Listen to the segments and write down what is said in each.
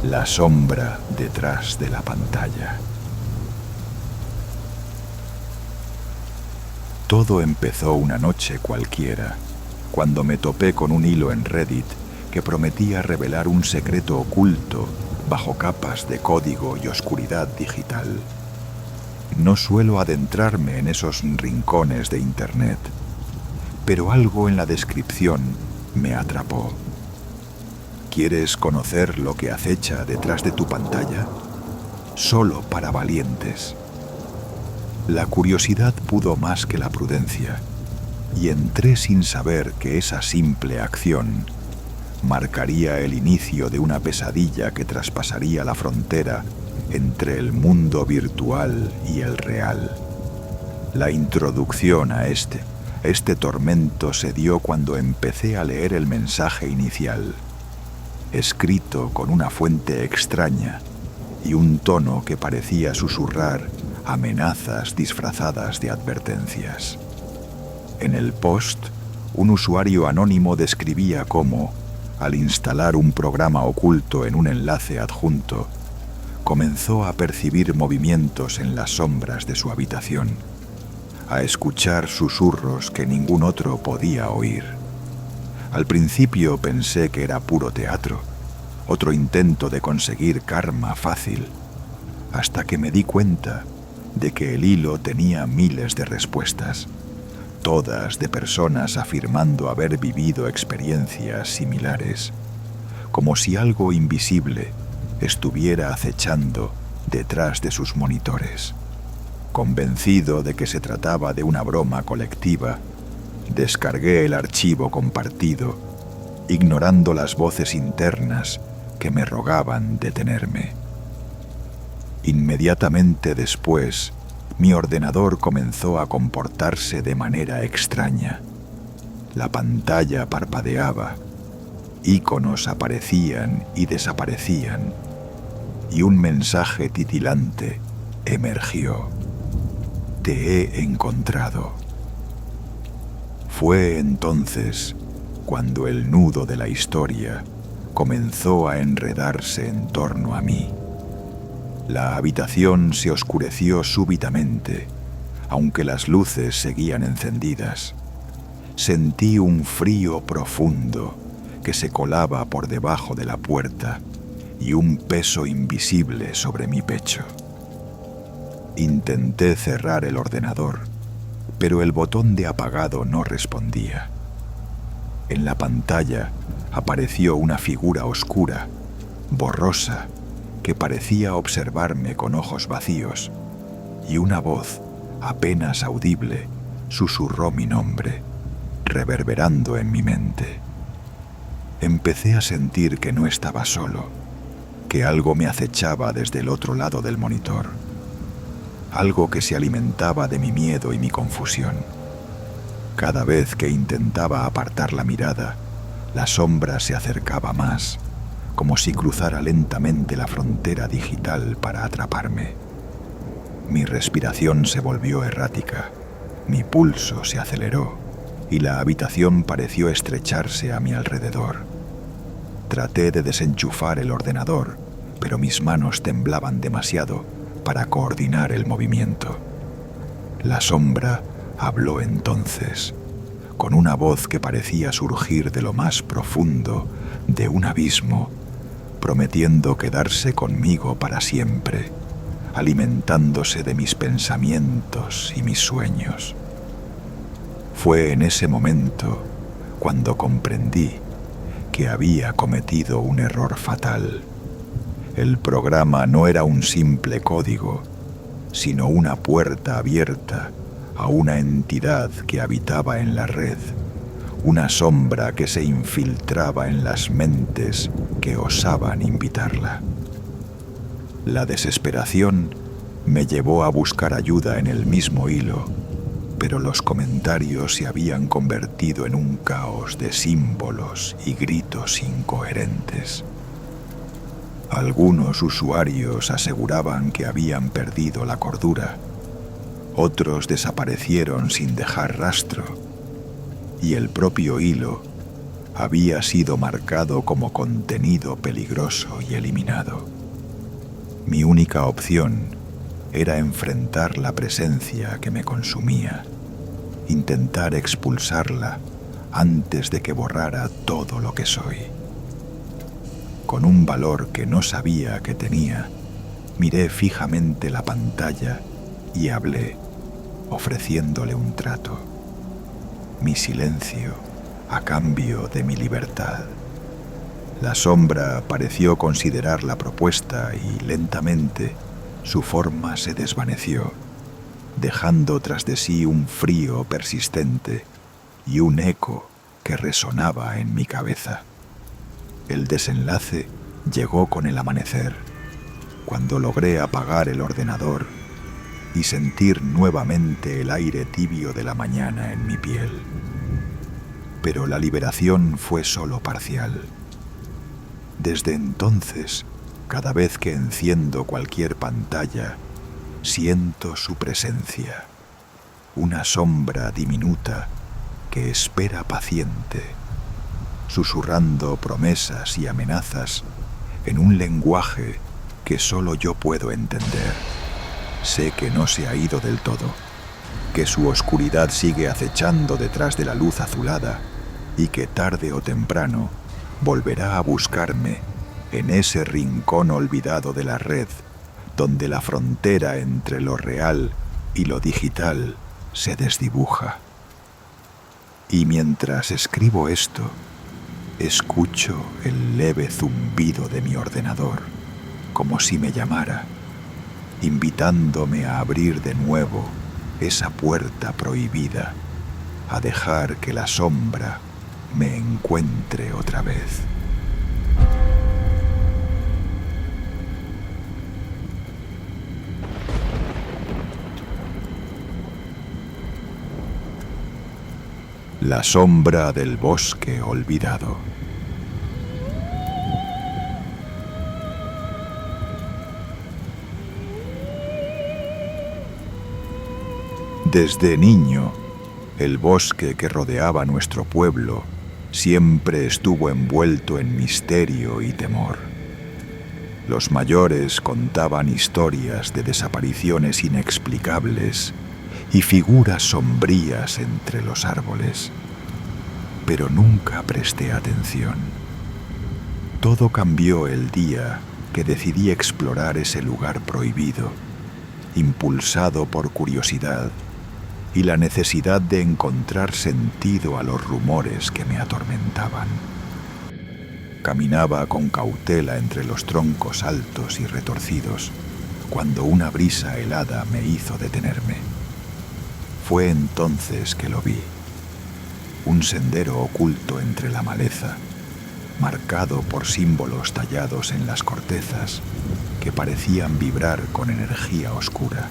La sombra detrás de la pantalla. Todo empezó una noche cualquiera, cuando me topé con un hilo en Reddit que prometía revelar un secreto oculto bajo capas de código y oscuridad digital. No suelo adentrarme en esos rincones de Internet, pero algo en la descripción me atrapó. ¿Quieres conocer lo que acecha detrás de tu pantalla? Solo para valientes. La curiosidad pudo más que la prudencia, y entré sin saber que esa simple acción marcaría el inicio de una pesadilla que traspasaría la frontera entre el mundo virtual y el real. La introducción a este tormento se dio cuando empecé a leer el mensaje inicial, escrito con una fuente extraña y un tono que parecía susurrar amenazas disfrazadas de advertencias. En el post, un usuario anónimo describía cómo, al instalar un programa oculto en un enlace adjunto, comenzó a percibir movimientos en las sombras de su habitación, a escuchar susurros que ningún otro podía oír. Al principio pensé que era puro teatro, otro intento de conseguir karma fácil, hasta que me di cuenta de que el hilo tenía miles de respuestas, todas de personas afirmando haber vivido experiencias similares, como si algo invisible estuviera acechando detrás de sus monitores. Convencido de que se trataba de una broma colectiva, descargué el archivo compartido, ignorando las voces internas que me rogaban detenerme. Inmediatamente después, mi ordenador comenzó a comportarse de manera extraña. La pantalla parpadeaba, íconos aparecían y desaparecían, y un mensaje titilante emergió: «Te he encontrado». Fue entonces cuando el nudo de la historia comenzó a enredarse en torno a mí. La habitación se oscureció súbitamente, aunque las luces seguían encendidas. Sentí un frío profundo que se colaba por debajo de la puerta y un peso invisible sobre mi pecho. Intenté cerrar el ordenador, pero el botón de apagado no respondía. En la pantalla apareció una figura oscura, borrosa, que parecía observarme con ojos vacíos, y una voz, apenas audible, susurró mi nombre, reverberando en mi mente. Empecé a sentir que no estaba solo, que algo me acechaba desde el otro lado del monitor, algo que se alimentaba de mi miedo y mi confusión. Cada vez que intentaba apartar la mirada, la sombra se acercaba más, como si cruzara lentamente la frontera digital para atraparme. Mi respiración se volvió errática, mi pulso se aceleró y la habitación pareció estrecharse a mi alrededor. Traté de desenchufar el ordenador, pero mis manos temblaban demasiado para coordinar el movimiento. La sombra habló entonces, con una voz que parecía surgir de lo más profundo de un abismo, prometiendo quedarse conmigo para siempre, alimentándose de mis pensamientos y mis sueños. Fue en ese momento cuando comprendí que había cometido un error fatal. El programa no era un simple código, sino una puerta abierta a una entidad que habitaba en la red, una sombra que se infiltraba en las mentes que osaban invitarla. La desesperación me llevó a buscar ayuda en el mismo hilo, pero los comentarios se habían convertido en un caos de símbolos y gritos incoherentes. Algunos usuarios aseguraban que habían perdido la cordura, otros desaparecieron sin dejar rastro, y el propio hilo había sido marcado como contenido peligroso y eliminado. Mi única opción era enfrentar la presencia que me consumía, intentar expulsarla antes de que borrara todo lo que soy. Con un valor que no sabía que tenía, miré fijamente la pantalla y hablé, ofreciéndole un trato. Mi silencio a cambio de mi libertad. La sombra pareció considerar la propuesta y lentamente su forma se desvaneció, dejando tras de sí un frío persistente y un eco que resonaba en mi cabeza. El desenlace llegó con el amanecer, cuando logré apagar el ordenador y sentir nuevamente el aire tibio de la mañana en mi piel. Pero la liberación fue solo parcial. Desde entonces, cada vez que enciendo cualquier pantalla, siento su presencia, una sombra diminuta que espera paciente, susurrando promesas y amenazas en un lenguaje que solo yo puedo entender. Sé que no se ha ido del todo, que su oscuridad sigue acechando detrás de la luz azulada y que tarde o temprano volverá a buscarme en ese rincón olvidado de la red, donde la frontera entre lo real y lo digital se desdibuja. Y mientras escribo esto, escucho el leve zumbido de mi ordenador, como si me llamara, invitándome a abrir de nuevo esa puerta prohibida, a dejar que la sombra me encuentre otra vez. La sombra del bosque olvidado. Desde niño, el bosque que rodeaba nuestro pueblo siempre estuvo envuelto en misterio y temor. Los mayores contaban historias de desapariciones inexplicables y figuras sombrías entre los árboles, pero nunca presté atención. Todo cambió el día que decidí explorar ese lugar prohibido, impulsado por curiosidad y la necesidad de encontrar sentido a los rumores que me atormentaban. Caminaba con cautela entre los troncos altos y retorcidos, cuando una brisa helada me hizo detenerme. Fue entonces que lo vi, un sendero oculto entre la maleza, marcado por símbolos tallados en las cortezas que parecían vibrar con energía oscura.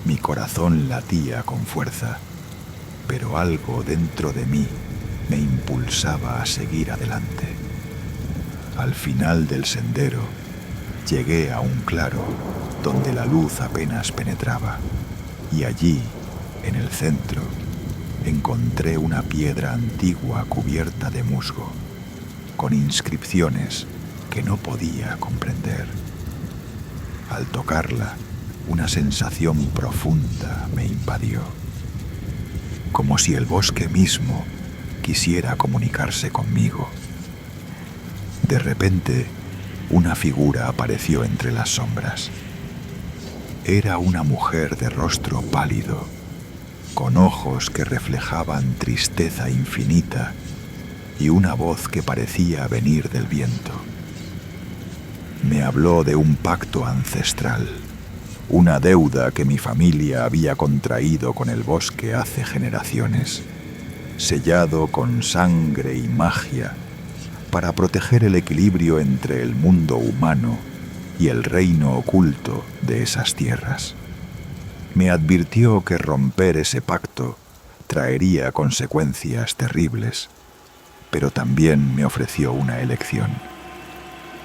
Mi corazón latía con fuerza, pero algo dentro de mí me impulsaba a seguir adelante. Al final del sendero, llegué a un claro donde la luz apenas penetraba, y allí, en el centro, encontré una piedra antigua cubierta de musgo, con inscripciones que no podía comprender. Al tocarla, una sensación profunda me invadió, como si el bosque mismo quisiera comunicarse conmigo. De repente, una figura apareció entre las sombras. Era una mujer de rostro pálido, con ojos que reflejaban tristeza infinita y una voz que parecía venir del viento. Me habló de un pacto ancestral, una deuda que mi familia había contraído con el bosque hace generaciones, sellado con sangre y magia para proteger el equilibrio entre el mundo humano y el reino oculto de esas tierras. Me advirtió que romper ese pacto traería consecuencias terribles, pero también me ofreció una elección: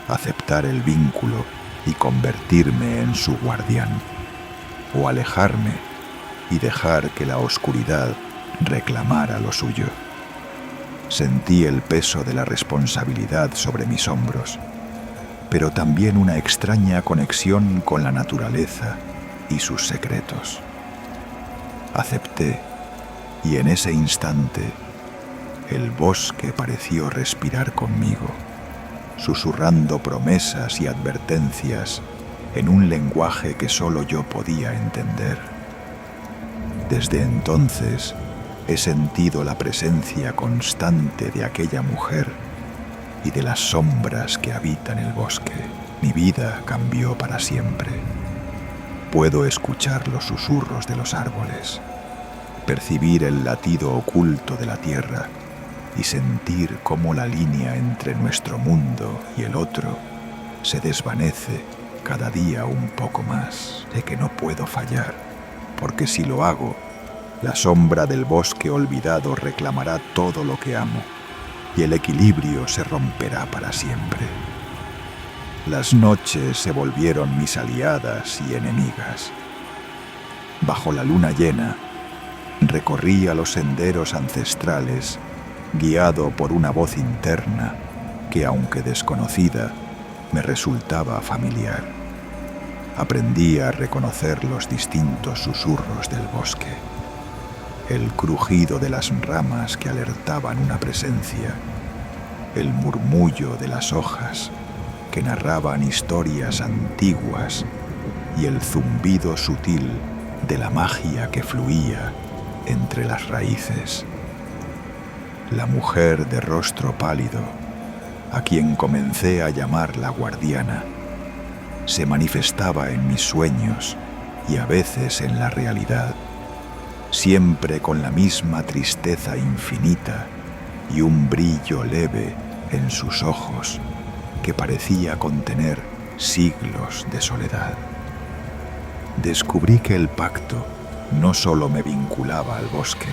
aceptar el vínculo y convertirme en su guardián, o alejarme y dejar que la oscuridad reclamara lo suyo. Sentí el peso de la responsabilidad sobre mis hombros, pero también una extraña conexión con la naturaleza y sus secretos. Acepté, y en ese instante el bosque pareció respirar conmigo, susurrando promesas y advertencias en un lenguaje que solo yo podía entender. Desde entonces he sentido la presencia constante de aquella mujer y de las sombras que habitan el bosque. Mi vida cambió para siempre. Puedo escuchar los susurros de los árboles, percibir el latido oculto de la tierra y sentir cómo la línea entre nuestro mundo y el otro se desvanece cada día un poco más. Sé que no puedo fallar, porque si lo hago, la sombra del bosque olvidado reclamará todo lo que amo y el equilibrio se romperá para siempre. Las noches se volvieron mis aliadas y enemigas. Bajo la luna llena, recorría los senderos ancestrales, guiado por una voz interna que, aunque desconocida, me resultaba familiar. Aprendí a reconocer los distintos susurros del bosque, el crujido de las ramas que alertaban una presencia, el murmullo de las hojas que narraban historias antiguas y el zumbido sutil de la magia que fluía entre las raíces. La mujer de rostro pálido, a quien comencé a llamar la guardiana, se manifestaba en mis sueños y a veces en la realidad, siempre con la misma tristeza infinita y un brillo leve en sus ojos que parecía contener siglos de soledad. Descubrí que el pacto no solo me vinculaba al bosque,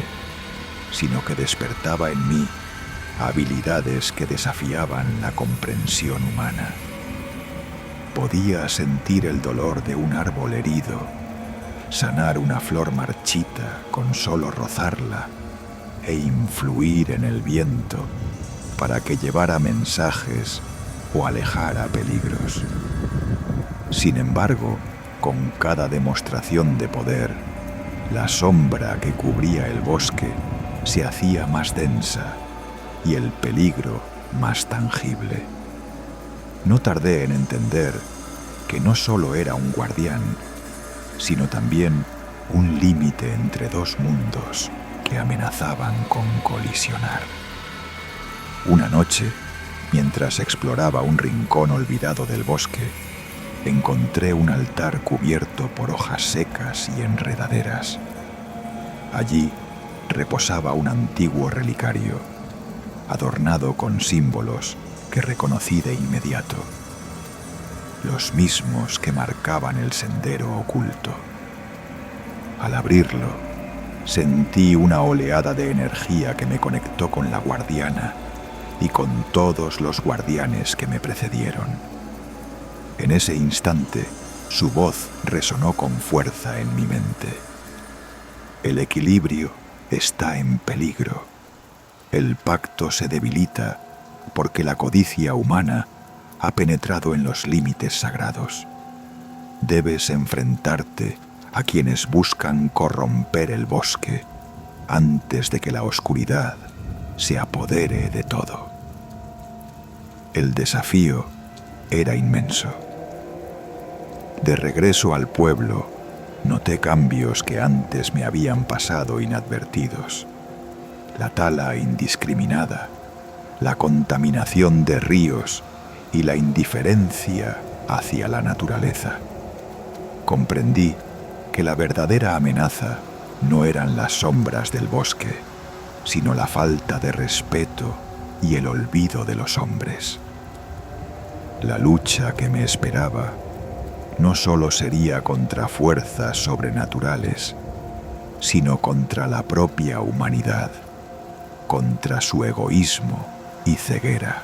sino que despertaba en mí habilidades que desafiaban la comprensión humana. Podía sentir el dolor de un árbol herido, sanar una flor marchita con solo rozarla e influir en el viento para que llevara mensajes o alejara peligros. Sin embargo, con cada demostración de poder, la sombra que cubría el bosque se hacía más densa y el peligro más tangible. No tardé en entender que no solo era un guardián, sino también un límite entre dos mundos que amenazaban con colisionar. Una noche, mientras exploraba un rincón olvidado del bosque, encontré un altar cubierto por hojas secas y enredaderas. Allí reposaba un antiguo relicario, adornado con símbolos que reconocí de inmediato, los mismos que marcaban el sendero oculto. Al abrirlo, sentí una oleada de energía que me conectó con la guardiana y con todos los guardianes que me precedieron. En ese instante, su voz resonó con fuerza en mi mente. El equilibrio está en peligro. El pacto se debilita porque la codicia humana ha penetrado en los límites sagrados. Debes enfrentarte a quienes buscan corromper el bosque antes de que la oscuridad se apodere de todo. El desafío era inmenso. De regreso al pueblo, noté cambios que antes me habían pasado inadvertidos. La tala indiscriminada, la contaminación de ríos y la indiferencia hacia la naturaleza. Comprendí que la verdadera amenaza no eran las sombras del bosque, sino la falta de respeto y el olvido de los hombres. La lucha que me esperaba no solo sería contra fuerzas sobrenaturales, sino contra la propia humanidad, contra su egoísmo y ceguera.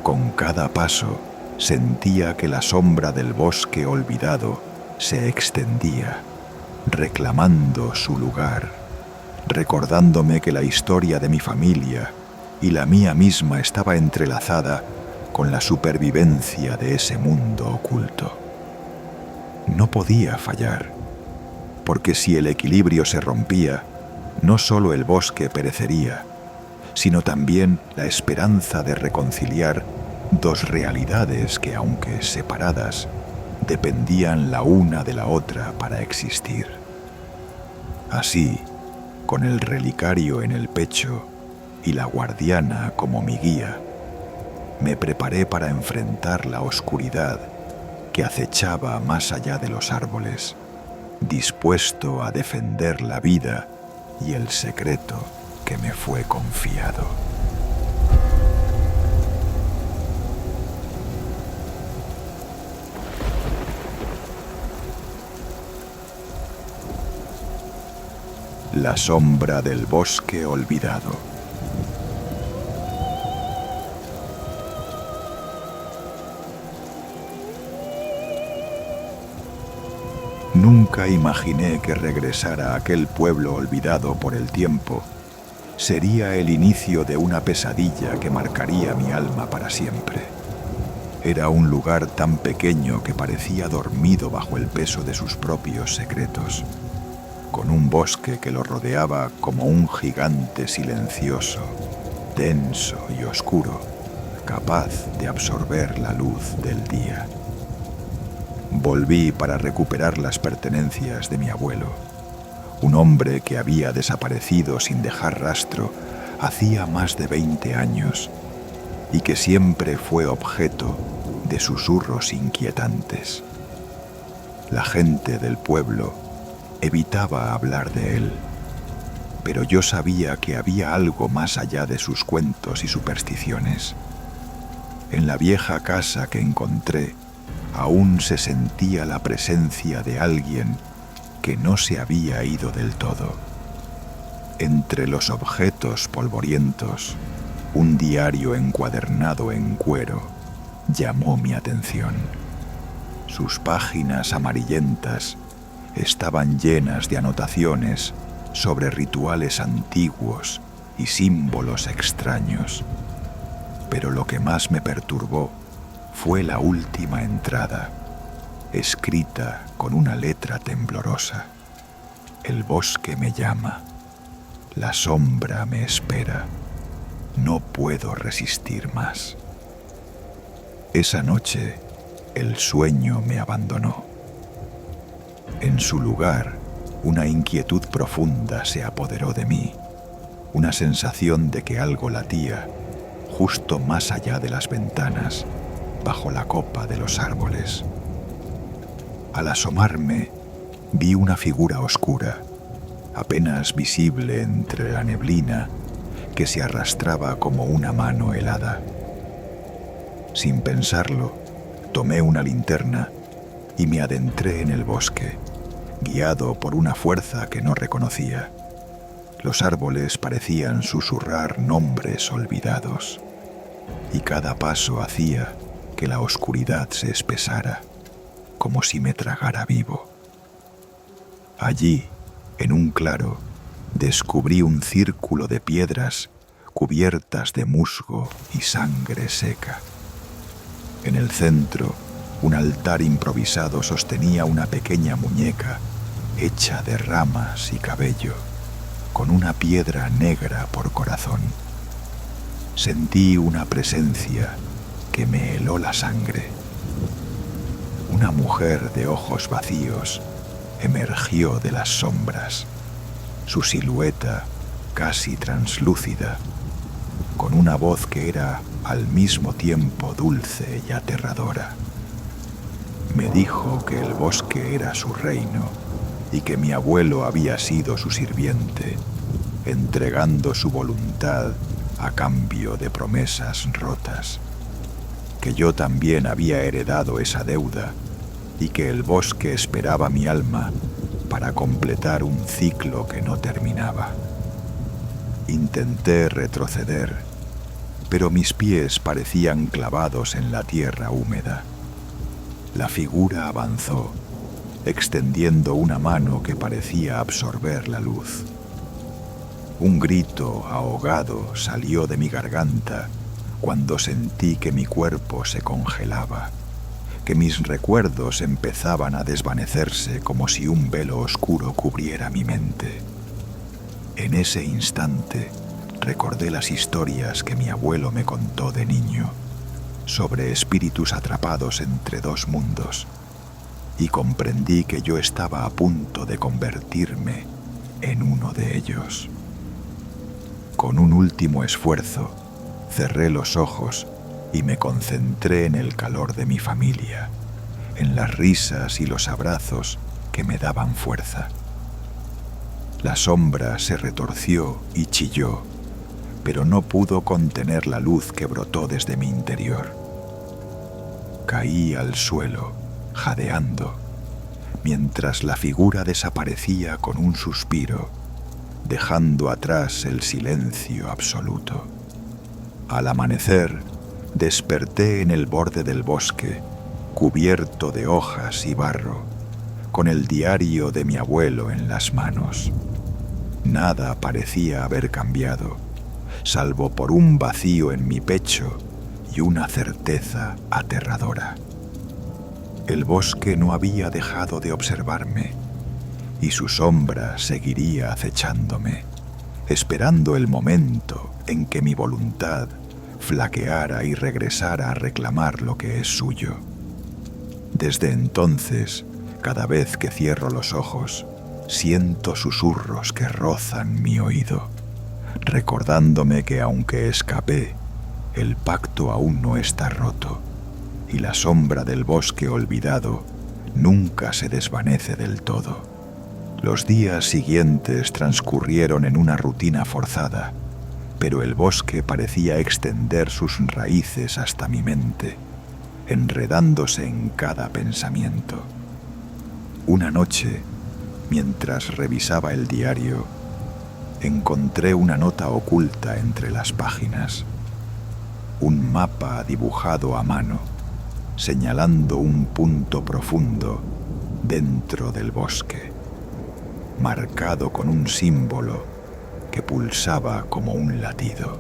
Con cada paso sentía que la sombra del bosque olvidado se extendía, reclamando su lugar recordándome que la historia de mi familia y la mía misma estaba entrelazada con la supervivencia de ese mundo oculto. No podía fallar, porque si el equilibrio se rompía, no solo el bosque perecería, sino también la esperanza de reconciliar dos realidades que, aunque separadas, dependían la una de la otra para existir. Así, con el relicario en el pecho y la guardiana como mi guía, me preparé para enfrentar la oscuridad que acechaba más allá de los árboles, dispuesto a defender la vida y el secreto que me fue confiado. La sombra del bosque olvidado. Nunca imaginé que regresar a aquel pueblo olvidado por el tiempo sería el inicio de una pesadilla que marcaría mi alma para siempre. Era un lugar tan pequeño que parecía dormido bajo el peso de sus propios secretos, con un bosque que lo rodeaba como un gigante silencioso, denso y oscuro, capaz de absorber la luz del día. Volví para recuperar las pertenencias de mi abuelo, un hombre que había desaparecido sin dejar rastro hacía más de 20 años y que siempre fue objeto de susurros inquietantes. La gente del pueblo evitaba hablar de él, pero yo sabía que había algo más allá de sus cuentos y supersticiones. En la vieja casa que encontré, aún se sentía la presencia de alguien que no se había ido del todo. Entre los objetos polvorientos, un diario encuadernado en cuero llamó mi atención. Sus páginas amarillentas estaban llenas de anotaciones sobre rituales antiguos y símbolos extraños. Pero lo que más me perturbó fue la última entrada, escrita con una letra temblorosa. El bosque me llama, la sombra me espera, no puedo resistir más. Esa noche, el sueño me abandonó. En su lugar, una inquietud profunda se apoderó de mí, una sensación de que algo latía justo más allá de las ventanas, bajo la copa de los árboles. Al asomarme, vi una figura oscura, apenas visible entre la neblina, que se arrastraba como una mano helada. Sin pensarlo, tomé una linterna y me adentré en el bosque, guiado por una fuerza que no reconocía. Los árboles parecían susurrar nombres olvidados, y cada paso hacía que la oscuridad se espesara, como si me tragara vivo. Allí, en un claro, descubrí un círculo de piedras cubiertas de musgo y sangre seca. En el centro, un altar improvisado sostenía una pequeña muñeca hecha de ramas y cabello, con una piedra negra por corazón. Sentí una presencia que me heló la sangre. Una mujer de ojos vacíos emergió de las sombras, su silueta casi translúcida, con una voz que era al mismo tiempo dulce y aterradora. Me dijo que el bosque era su reino y que mi abuelo había sido su sirviente, entregando su voluntad a cambio de promesas rotas, que yo también había heredado esa deuda y que el bosque esperaba mi alma para completar un ciclo que no terminaba. Intenté retroceder, pero mis pies parecían clavados en la tierra húmeda. La figura avanzó, extendiendo una mano que parecía absorber la luz. Un grito ahogado salió de mi garganta cuando sentí que mi cuerpo se congelaba, que mis recuerdos empezaban a desvanecerse como si un velo oscuro cubriera mi mente. En ese instante recordé las historias que mi abuelo me contó de niño sobre espíritus atrapados entre dos mundos y comprendí que yo estaba a punto de convertirme en uno de ellos. Con un último esfuerzo, cerré los ojos y me concentré en el calor de mi familia, en las risas y los abrazos que me daban fuerza. La sombra se retorció y chilló, pero no pudo contener la luz que brotó desde mi interior. Caí al suelo, jadeando, mientras la figura desaparecía con un suspiro, dejando atrás el silencio absoluto. Al amanecer, desperté en el borde del bosque, cubierto de hojas y barro, con el diario de mi abuelo en las manos. Nada parecía haber cambiado, salvo por un vacío en mi pecho y una certeza aterradora. El bosque no había dejado de observarme, y su sombra seguiría acechándome, esperando el momento en que mi voluntad flaqueara y regresara a reclamar lo que es suyo. Desde entonces, cada vez que cierro los ojos, siento susurros que rozan mi oído, recordándome que aunque escapé, el pacto aún no está roto, y la sombra del bosque olvidado nunca se desvanece del todo. Los días siguientes transcurrieron en una rutina forzada, pero el bosque parecía extender sus raíces hasta mi mente, enredándose en cada pensamiento. Una noche, mientras revisaba el diario, encontré una nota oculta entre las páginas. Un mapa dibujado a mano, señalando un punto profundo dentro del bosque, marcado con un símbolo que pulsaba como un latido.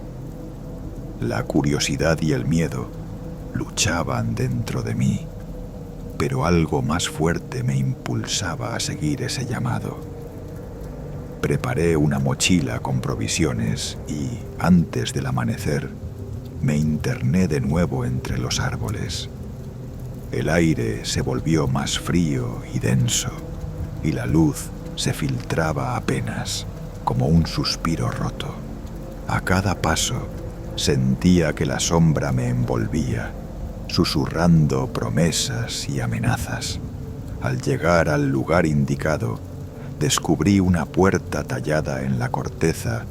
La curiosidad y el miedo luchaban dentro de mí, pero algo más fuerte me impulsaba a seguir ese llamado. Preparé una mochila con provisiones y, antes del amanecer, me interné de nuevo entre los árboles. El aire se volvió más frío y denso, y la luz se filtraba apenas, como un suspiro roto. A cada paso sentía que la sombra me envolvía, susurrando promesas y amenazas. Al llegar al lugar indicado, descubrí una puerta tallada en la corteza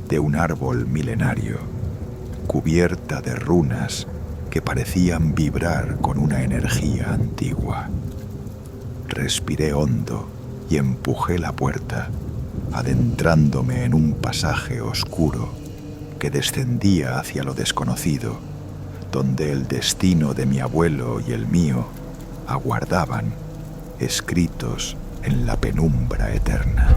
de un árbol milenario, cubierta de runas que parecían vibrar con una energía antigua. Respiré hondo y empujé la puerta, adentrándome en un pasaje oscuro que descendía hacia lo desconocido, donde el destino de mi abuelo y el mío aguardaban, escritos en la penumbra eterna.